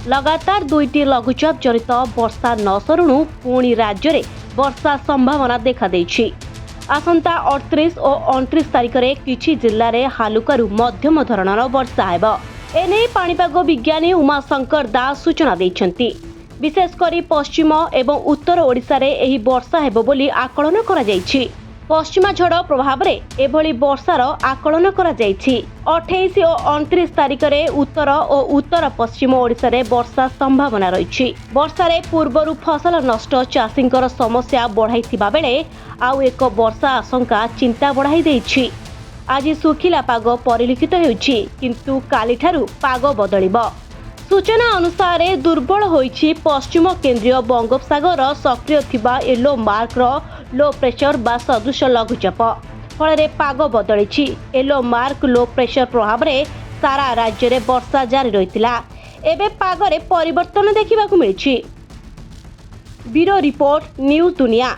लगातार 2टी लघुचाप जनित वर्षा न सरुणु पुणी राज्य में वर्षा संभावना देखा देछि। आसंता 38 और 29 तारिख में किछि जिल्ला रे हालुकारू मध्यम धरणर वर्षा हेब। एने पाणीपाग विज्ञानी उमाशंकर दास सूचना दैछन्ति। विशेषकर पश्चिम एवं उत्तर ओडिशा रे एही वर्षा हेब बोली आकलन करा जायछि। पश्चिमा झड़ प्रभाव में एभली वर्षार आकलन करा जायछि। 28 और 29 तारिख में उत्तर और उत्तर पश्चिम ओडिशा रे वर्षा संभावना रही। वर्षा रे पूर्वरु फसल नष्ट चाषींकर समस्या बढ़ाइथिबा बेले आउ एक वर्षा आशंका चिंता बढ़ाई देछि। आज सुखिला पाग परिलक्षित हेउछि, किंतु काली ठारू पाग बदलिबो। सूचना अनुसार दुर्बल होइछि पश्चिम केंद्रीय बंगोपसागर सक्रिय थिबा येलो मार्क लो प्रेशर बा सदृश लघुचाप फल पाग बदली। येलो मार्क लो प्रेशर प्रभाव में सारा राज्य में वर्षा जारी रही। एबे पागरे परिवर्तन देखा मिली। ब्यूरो रिपोर्ट, न्यूज दुनिया।